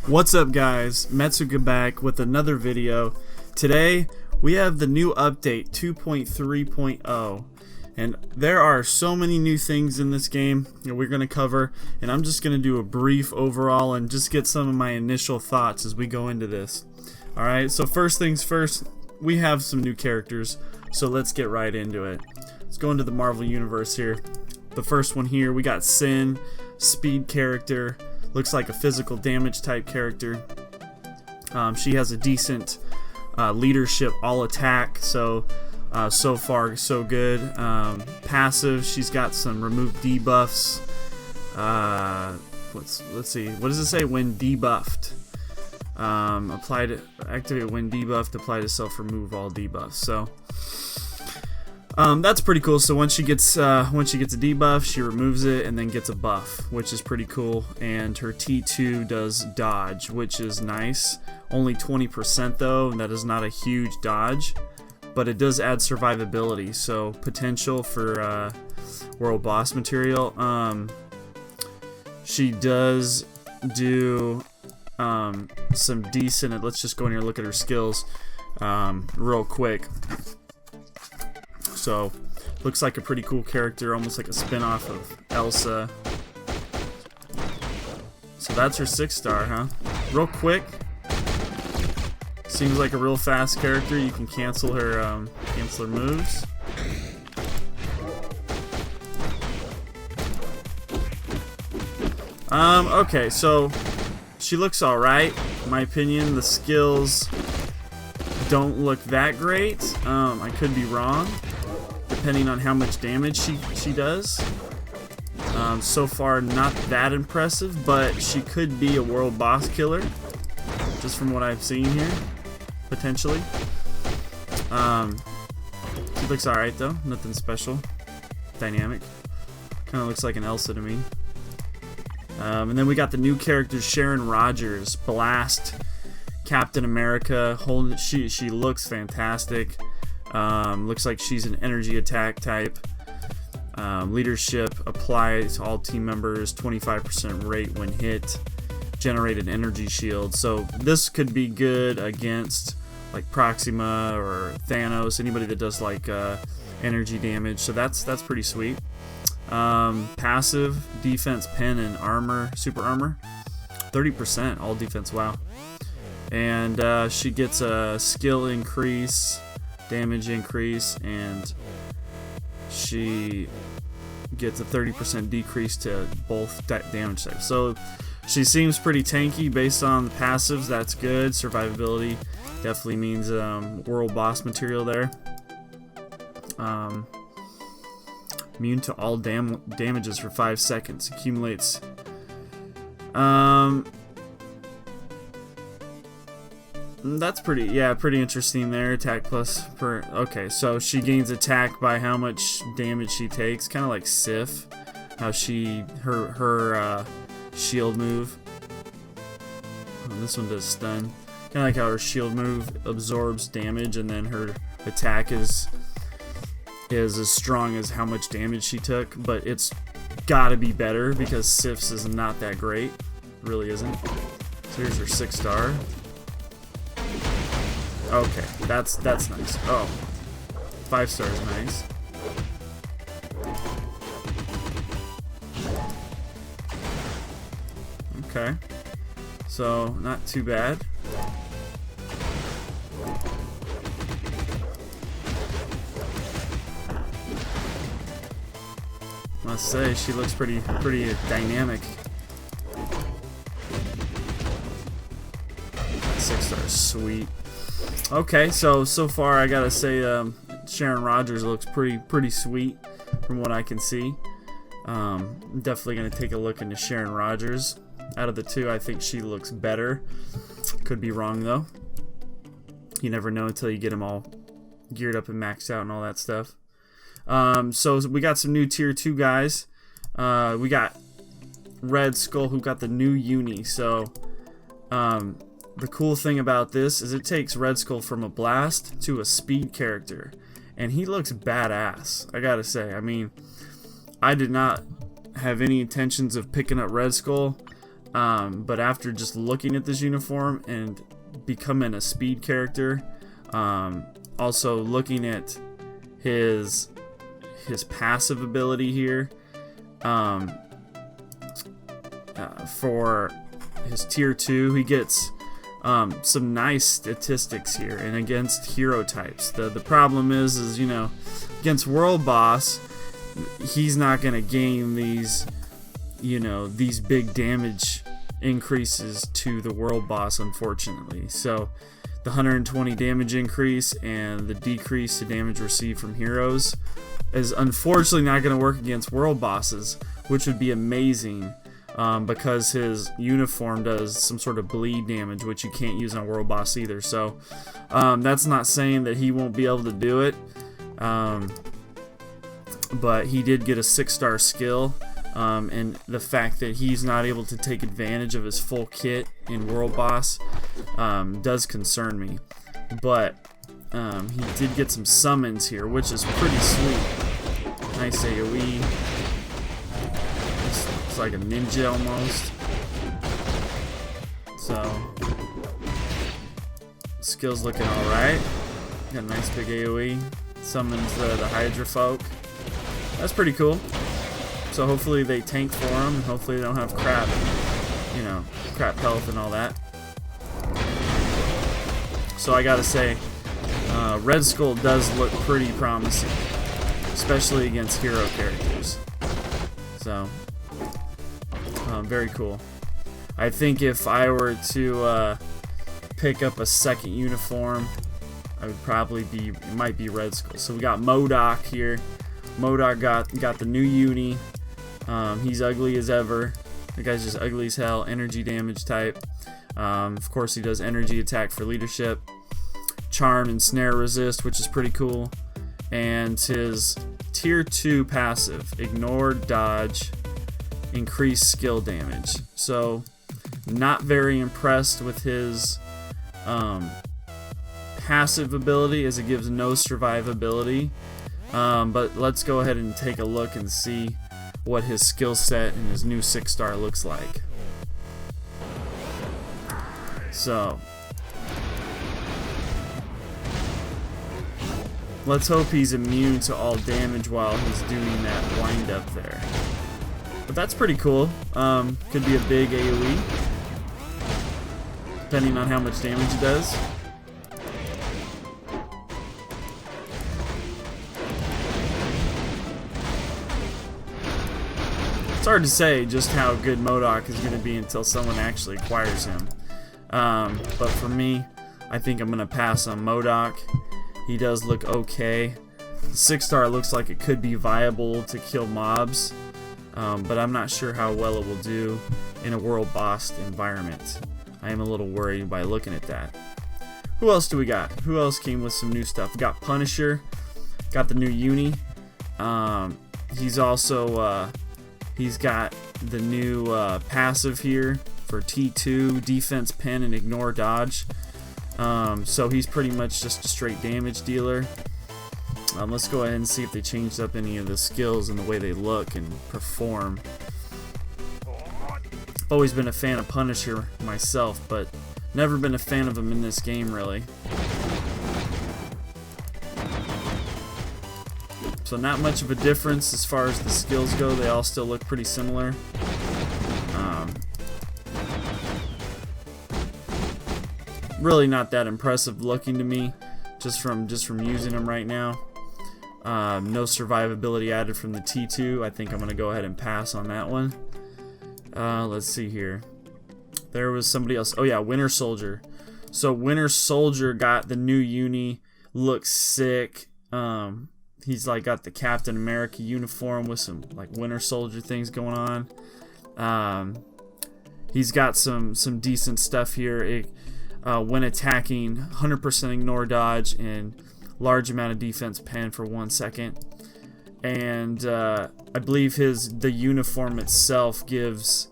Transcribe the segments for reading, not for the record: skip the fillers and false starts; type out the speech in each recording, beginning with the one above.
What's up guys, Metsuga back with another video. Today we have the new update 2.3.0 and there are so many new things in this game that we're going to cover, and I'm just going to do a brief overall and just get some of my initial thoughts as we go into this. Alright, so first things first, we have some new characters, so let's get right into it. Let's go into the Marvel Universe here. The first one here, we got Sin, speed character. Looks like a physical damage type character. She has a decent leadership, all attack, so far so good. Passive, she's got some removed debuffs. Let's see, what does it say? When debuffed, activate when debuffed, apply to self, remove all debuffs. So that's pretty cool. So once she gets a debuff, she removes it and then gets a buff, which is pretty cool. And her T2 does dodge, which is nice. Only 20% though, and that is not a huge dodge, but it does add survivability, so potential for world boss material. She does do some decent. Let's just go in here and look at her skills real quick. So, looks like a pretty cool character, almost like a spin-off of Elsa. So that's her 6-star, huh? Real quick. Seems like a real fast character. You can cancel her moves. Okay, so she looks alright. In my opinion, the skills don't look that great. I could be wrong, depending on how much damage she does. So far, not that impressive, but she could be a world boss killer, just from what I've seen here, potentially. She looks alright though, nothing special. Dynamic. Kind of looks like an Elsa to me. And then we got the new characters, Sharon Rogers, Blast, Captain America. She looks fantastic. Looks like she's an energy attack type. Leadership, apply to all team members, 25% rate when hit. Generate an energy shield. So this could be good against like Proxima or Thanos, anybody that does like energy damage. So that's pretty sweet. Passive, defense, pen, and armor, super armor, 30% all defense. Wow. And she gets a skill increase, damage increase, and she gets a 30% decrease to both damage types. So she seems pretty tanky based on the passives. That's good. Survivability definitely means world boss material there. Immune to all damages for 5 seconds. Accumulates. That's pretty interesting there. Attack plus per. Okay, so she gains attack by how much damage she takes. Kind of like Sif, how her shield move. Oh, this one does stun. Kind of like how her shield move absorbs damage, and then her attack is as strong as how much damage she took. But it's gotta be better because Sif's is not that great. It really isn't. So here's her 6-star. Okay, that's nice. Oh, 5 stars, nice. Okay, so not too bad. Must say she looks pretty dynamic. 6 stars, sweet. Okay, so far I gotta say Sharon Rogers looks pretty sweet from what I can see. I'm definitely gonna take a look into Sharon Rogers. Out of the two, I think she looks better. Could be wrong though. You never know until you get them all geared up and maxed out and all that stuff. So we got some new tier 2 guys. We got Red Skull, who got the new uni. So the cool thing about this is it takes Red Skull from a blast to a speed character, and he looks badass, I gotta say. I mean, I did not have any intentions of picking up Red Skull. But after just looking at this uniform and becoming a speed character, also looking at his passive ability here, for his tier 2, he gets some nice statistics here, and against hero types. The problem is you know, against World Boss, he's not gonna gain these, you know, these big damage increases to the World Boss, unfortunately. So the 120 damage increase and the decrease to damage received from heroes is unfortunately not going to work against World Bosses, which would be amazing, because his uniform does some sort of bleed damage, which you can't use on World Boss either. So that's not saying that he won't be able to do it, but he did get a 6-star skill, and the fact that he's not able to take advantage of his full kit in World Boss does concern me. But he did get some summons here, which is pretty sweet. Nice AoE. It's like a ninja almost. So skills looking alright. Got a nice big AoE. Summons the Hydra folk. That's pretty cool. So hopefully they tank for him, and hopefully they don't have crap, you know, crap health and all that. So I gotta say, Red Skull does look pretty promising, especially against hero characters. So, very cool. I think if I were to pick up a second uniform, I would probably be, it might be Red Skull. So we got MODOK here. MODOK got the new uni. He's ugly as ever. The guy's just ugly as hell. Energy damage type. Of course, he does energy attack for leadership. Charm and snare resist, which is pretty cool. And his tier 2 passive, ignore dodge, increase skill damage. So, not very impressed with his passive ability, as it gives no survivability. But let's go ahead and take a look and see what his skill set and his new 6-star looks like. So let's hope he's immune to all damage while he's doing that wind up there. But that's pretty cool. Could be a big AoE, depending on how much damage it does. It's hard to say just how good MODOK is going to be until someone actually acquires him. But for me, I think I'm going to pass on MODOK. He does look okay. The 6-star looks like it could be viable to kill mobs, but I'm not sure how well it will do in a World Boss environment. I am a little worried by looking at that. Who else do we got? Who else came with some new stuff? We got Punisher. Got the new uni. He's also... he's got the new passive here for T2, defense, pen, and ignore dodge. So he's pretty much just a straight damage dealer. Let's go ahead and see if they changed up any of the skills and the way they look and perform. I've always been a fan of Punisher myself, but never been a fan of him in this game, really. So not much of a difference as far as the skills go. They all still look pretty similar. Really not that impressive looking to me, just from using them right now. No survivability added from the T2. I think I'm gonna go ahead and pass on that one. Let's see here. There was somebody else. Oh yeah, Winter Soldier. So Winter Soldier got the new uni. Looks sick. He's like got the Captain America uniform with some like Winter Soldier things going on. He's got some decent stuff here. When attacking, 100% ignore dodge and large amount of defense pen for 1 second. And I believe the uniform itself gives,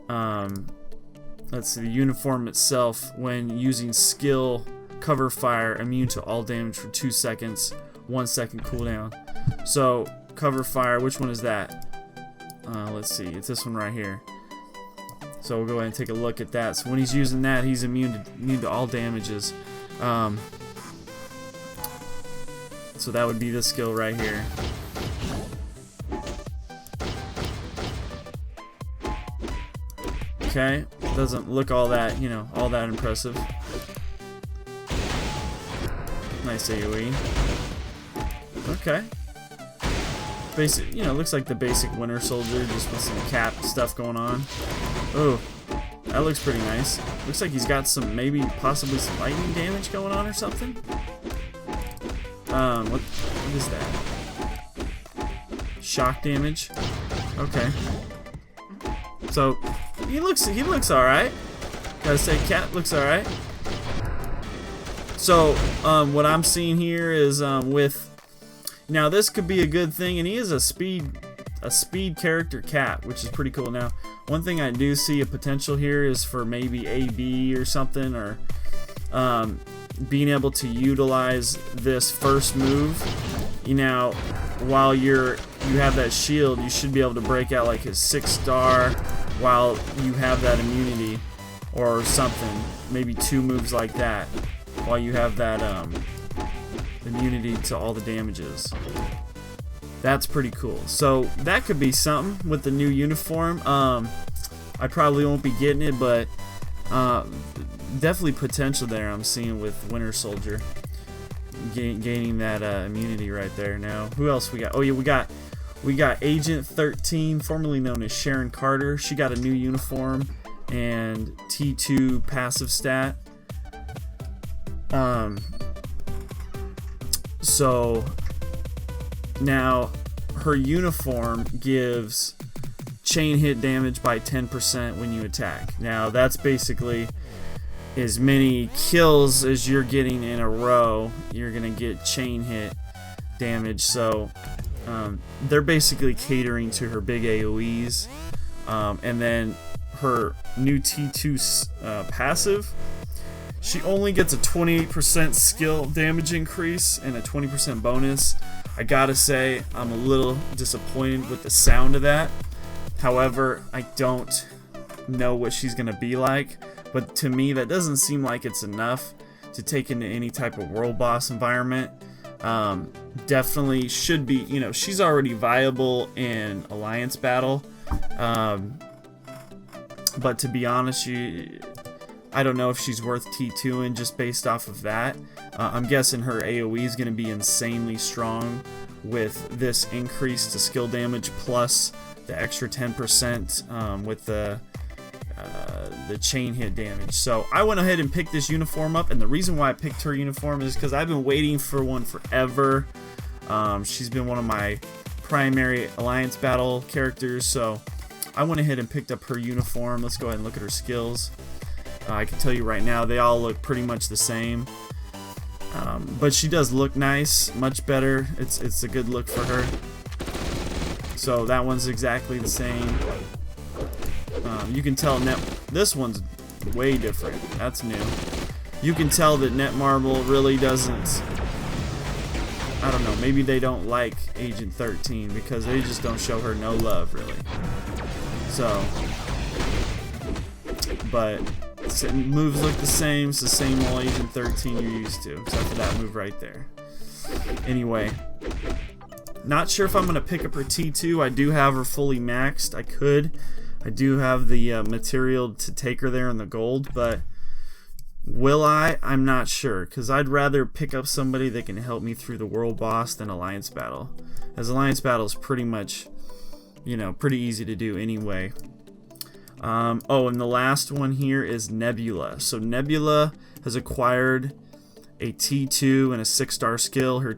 let's see, the uniform itself, when using skill cover fire, immune to all damage for 2 seconds, 1 second cooldown. So cover fire, which one is that? Let's see, it's this one right here. So we'll go ahead and take a look at that. So when he's using that, he's immune to all damages. So that would be this skill right here. Okay, doesn't look all that, you know, all that impressive. Nice AoE. Okay. Basic, you know, looks like the basic Winter Soldier, just with some cap stuff going on. Oh, that looks pretty nice. Looks like he's got some, maybe, possibly some lightning damage going on or something. What is that? Shock damage. Okay. So he looks all right. Gotta say, Cat looks all right. So what I'm seeing here is with. Now this could be a good thing, and he is a speed character, Cat, which is pretty cool. Now, one thing I do see a potential here is for maybe AB or something, or being able to utilize this first move. You know, while you have that shield, you should be able to break out like his 6-star while you have that immunity, or something. Maybe 2 moves like that while you have that immunity to all the damages. That's pretty cool. So that could be something with the new uniform. I probably won't be getting it, but definitely potential there I'm seeing with Winter Soldier gaining that immunity right there. Now, who else we got? Oh yeah, we got Agent 13, formerly known as Sharon Carter. She got a new uniform and T2 passive stat. So now her uniform gives chain hit damage by 10% when you attack. Now that's basically as many kills as you're getting in a row, you're gonna get chain hit damage. So they're basically catering to her big AoEs, and then her new T2 passive. She only gets a 28% skill damage increase and a 20% bonus. I gotta say, I'm a little disappointed with the sound of that. However, I don't know what she's gonna be like, but to me, that doesn't seem like it's enough to take into any type of world boss environment. Definitely should be, you know, she's already viable in Alliance battle. But to be honest, I don't know if she's worth T2ing just based off of that. I'm guessing her AoE is going to be insanely strong with this increase to skill damage plus the extra 10% with the chain hit damage. So I went ahead and picked this uniform up, and the reason why I picked her uniform is because I've been waiting for one forever. She's been one of my primary Alliance battle characters, so I went ahead and picked up her uniform. Let's go ahead and look at her skills. I can tell you right now, they all look pretty much the same. But she does look nice, much better. It's a good look for her. So that one's exactly the same. You can tell this one's way different. That's new. You can tell that Netmarble really doesn't. I don't know. Maybe they don't like Agent 13 because they just don't show her no love, really. So, but moves look the same. It's the same old Agent 13 you're used to, except for that move right there. Anyway, not sure if I'm gonna pick up her T2. I do have her fully maxed. I do have the material to take her there in the gold, but will I? I'm not sure, because I'd rather pick up somebody that can help me through the world boss than Alliance battle, as Alliance battle is pretty much, you know, pretty easy to do anyway. Oh, and the last one here is Nebula. So Nebula has acquired a T2 and a 6-star skill. Her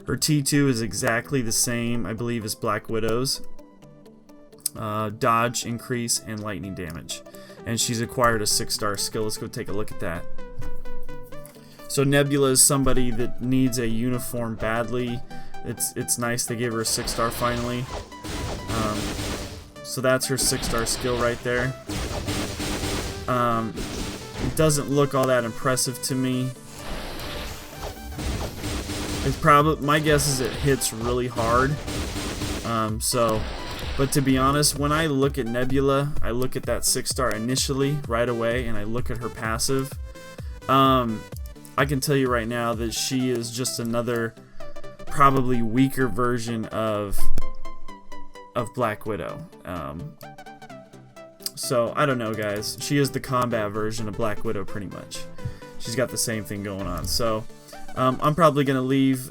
T2 is exactly the same, I believe, as Black Widow's. Dodge increase and lightning damage, and she's acquired a 6-star skill. Let's go take a look at that. So Nebula is somebody that needs a uniform badly. It's nice they gave her a 6-star finally. So that's her 6-star skill right there. It doesn't look all that impressive to me. It's probably, my guess is it hits really hard. So But to be honest, when I look at Nebula, I look at that 6-star initially right away, and I look at her passive. I can tell you right now that she is just another probably weaker version of Black Widow. So I don't know, guys. She is the combat version of Black Widow, pretty much. She's got the same thing going on. So I'm probably gonna leave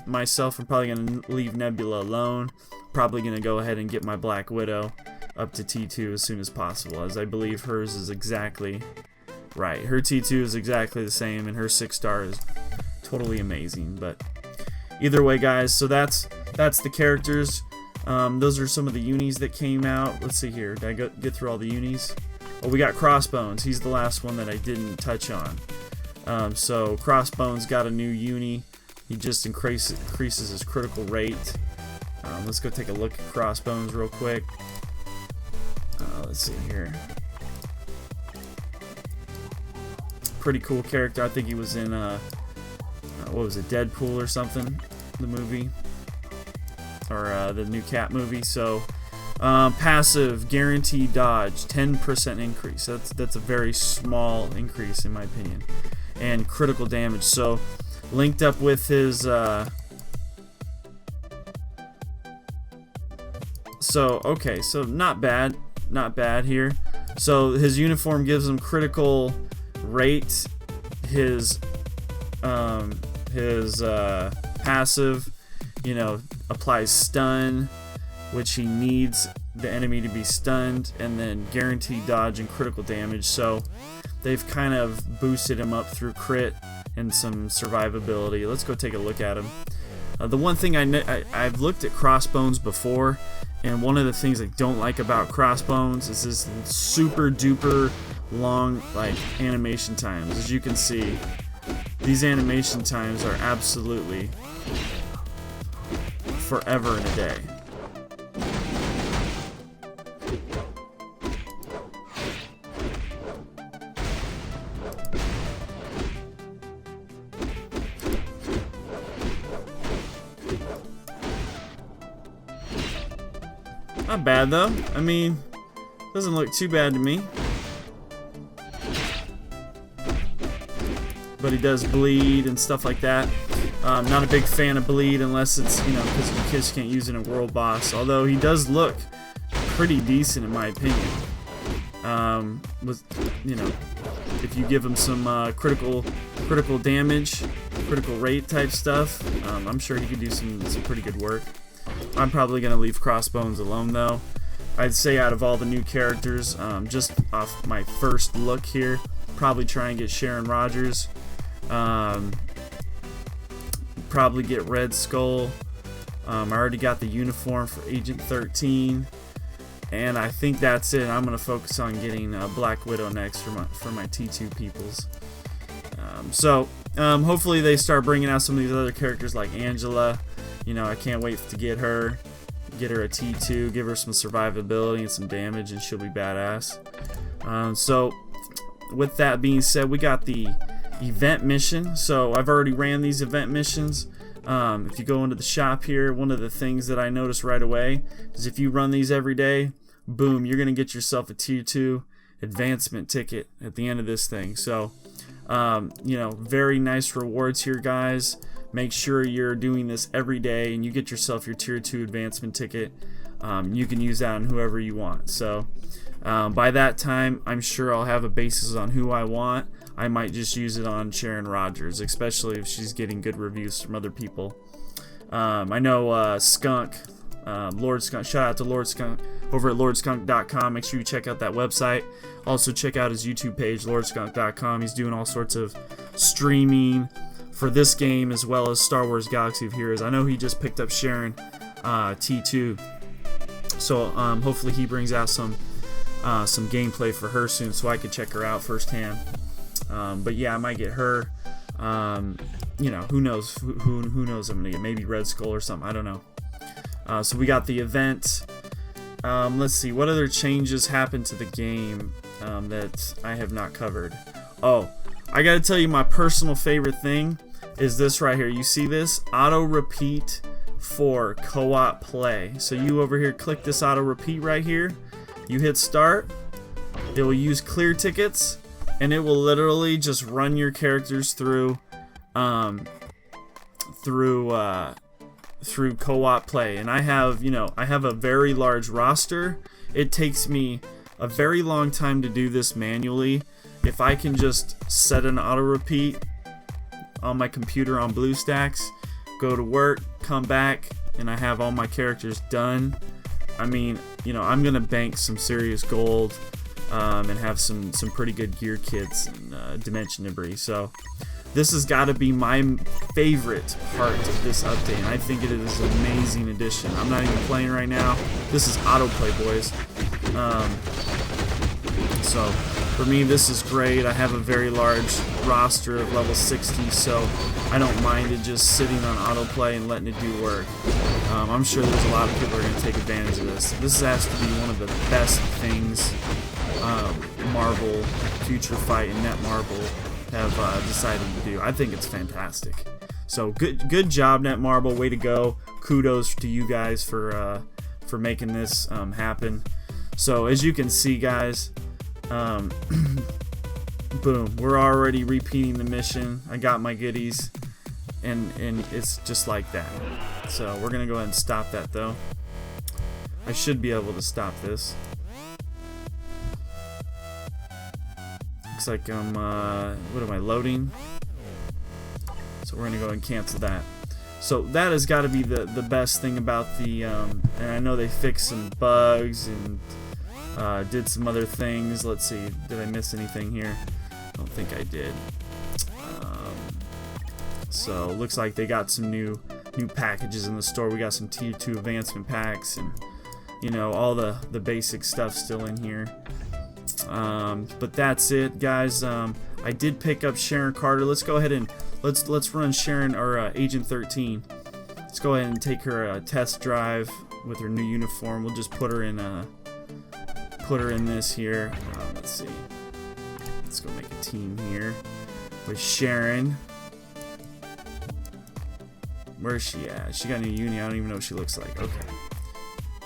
myself. I'm probably gonna leave Nebula alone. Probably gonna go ahead and get my Black Widow up to T2 as soon as possible, as I believe hers is exactly right. Her T2 is exactly the same, and her 6-star is totally amazing. But either way, guys, so that's the characters. Those are some of the unis that came out. Let's see here. Did I get through all the unis? Oh, we got Crossbones. He's the last one that I didn't touch on. So Crossbones got a new uni. He just increases his critical rate. Let's go take a look at Crossbones real quick. Let's see here. Pretty cool character. I think he was in what was it, Deadpool or something, the movie, or the new Cat movie. So passive, guaranteed dodge, 10% increase. That's a very small increase in my opinion, and critical damage. So linked up with his so not bad here. So his uniform gives him critical rate. His passive, applies stun, which he needs the enemy to be stunned, and then guaranteed dodge and critical damage. So they've kind of boosted him up through crit and some survivability. Let's go take a look at him. The one thing I've looked at Crossbones before, and one of the things I don't like about Crossbones is this super duper long animation times. As you can see, these animation times are absolutely forever and a day. Not bad though. I mean, doesn't look too bad to me. But he does bleed and stuff like that. Not a big fan of bleed unless it's, because you kids can't use it in a world boss. Although he does look pretty decent in my opinion. If you give him some critical damage, critical rate type stuff, I'm sure he could do some pretty good work. I'm probably gonna leave Crossbones alone though. I'd say out of all the new characters, just off my first look here, probably try and get Sharon Rogers. Probably get Red Skull. I already got the uniform for Agent 13, and I think that's it. I'm gonna focus on getting Black Widow next for my T2 peoples. Hopefully they start bringing out some of these other characters like Angela. I can't wait to get her a T2, give her some survivability and some damage, and she'll be badass. So with that being said, we got the event mission. So I've already ran these event missions. If you go into the shop here, one of the things that I noticed right away is if you run these every day, boom, you're gonna get yourself a tier 2 advancement ticket at the end of this thing. So very nice rewards here, guys. Make sure you're doing this every day and you get yourself your tier 2 advancement ticket. You can use that on whoever you want. So by that time, I'm sure I'll have a basis on who I want. I might just use it on Sharon Rogers, especially if she's getting good reviews from other people. I know Skunk, Lord Skunk, shout out to Lord Skunk over at lordskunk.com. Make sure you check out that website. Also check out his YouTube page, lordskunk.com. He's doing all sorts of streaming for this game as well as Star Wars Galaxy of Heroes. I know he just picked up Sharon T2, so hopefully he brings out some gameplay for her soon so I can check her out firsthand. But yeah, I might get her. Who knows? Who knows? I'm gonna get maybe Red Skull or something. I don't know. So we got the event. Let's see what other changes happened to the game that I have not covered. Oh, I gotta tell you, my personal favorite thing is this right here. You see this? Auto repeat for co-op play. So you over here click this auto repeat right here, you hit start, it will use clear tickets, and it will literally just run your characters through through co-op play. And I have, you know, I have a very large roster. It takes me a very long time to do this manually. If I can just set an auto repeat on my computer on BlueStacks, go to work, come back, and I have all my characters done, I mean, you know, I'm gonna bank some serious gold and have some pretty good gear kits and dimension debris. So this has got to be my favorite part of this update, and I think it is an amazing addition. I'm not even playing right now. This is autoplay, boys. So for me, this is great. I have a very large roster of level 60, so I don't mind it just sitting on autoplay and letting it do work. I'm sure there's a lot of people who are going to take advantage of this. This has to be one of the best things Marvel, Future Fight, and Netmarble have decided to do. I think it's fantastic. So good job, Netmarble. Way to go. Kudos to you guys for making this happen. So as you can see, guys, boom, we're already repeating the mission. I got my goodies, and it's just like that. So we're gonna go ahead and stop that, though. I should be able to stop this. Looks like I'm what am I loading? So we're gonna go ahead and cancel that. So that has got to be the best thing about the and I know they fixed some bugs and did some other things. Let's see, did I miss anything here? I don't think I did. So looks like they got some new packages in the store. We got some tier 2 advancement packs, and you know, all the basic stuff still in here. But that's it, guys. I did pick up Sharon Carter. Let's go ahead and let's run Sharon, or Agent 13. Let's go ahead and take her a test drive with her new uniform. We'll just put her in this here. Let's see. Let's go make a team here with Sharon. Where is she at? She got a new uni. I don't even know what she looks like. Okay.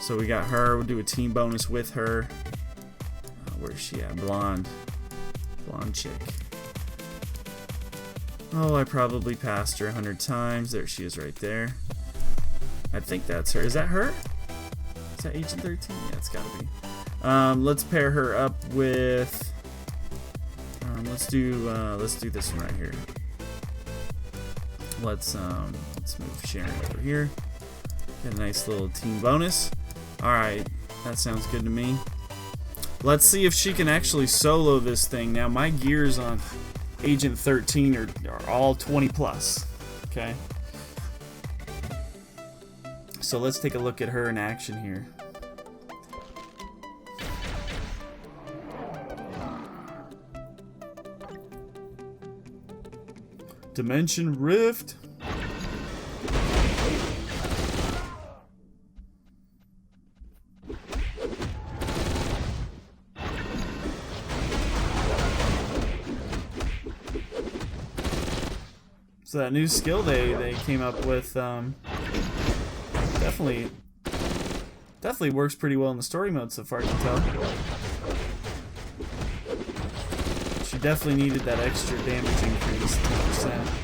So we got her. We'll do a team bonus with her. Where's she at? Blonde chick. Oh, I probably passed her 100 times. There she is right there. I think that's her. Is that her? Is that Agent 13? Yeah, it's gotta be. Let's pair her up with let's do this one right here. Let's move Sharon over here. Get a nice little team bonus. Alright, that sounds good to me. Let's see if she can actually solo this thing. Now, my gears on Agent 13 are all 20 plus. Okay. So let's take a look at her in action here. Dimension Rift. So that new skill they came up with definitely works pretty well in the story mode so far, I can tell. She definitely needed that extra damage increase, 10%.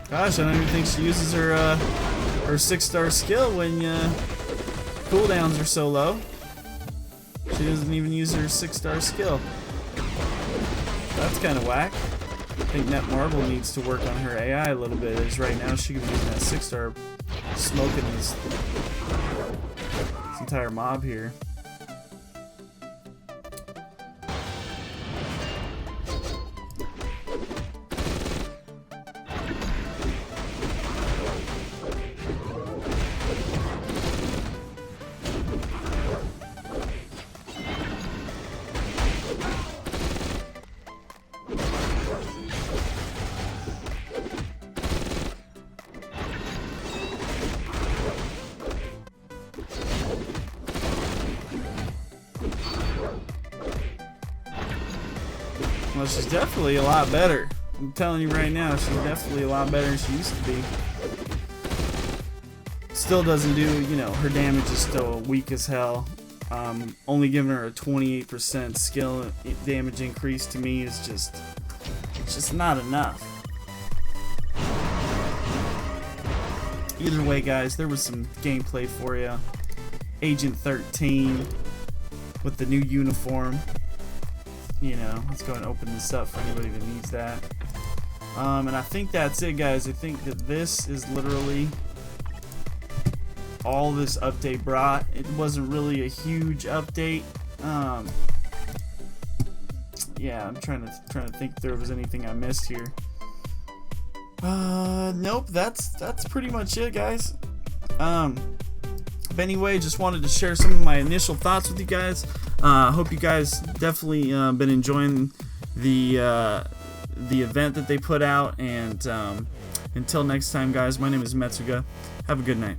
Gosh, I don't even think she uses her 6-star skill when cooldowns are so low. She doesn't even use her 6-star skill. That's kind of whack. I think Netmarble needs to work on her AI a little bit, as right now she could be using that 6-star smoking this entire mob here. Well, she's definitely a lot better. I'm telling you right now, she's definitely a lot better than she used to be. Still doesn't do, you know, her damage is still weak as hell. Only giving her a 28% skill damage increase to me is just, it's just not enough. Either way, guys, there was some gameplay for you. Agent 13 with the new uniform. You know, let's go and open this up for anybody that needs that. And I think that's it, guys. I think that this is literally all this update brought. It wasn't really a huge update. Yeah, I'm trying to think if there was anything I missed here. Nope, that's pretty much it, guys. But anyway, just wanted to share some of my initial thoughts with you guys. Hope you guys definitely been enjoying the event that they put out. And until next time, guys, my name is Metsuga. Have a good night.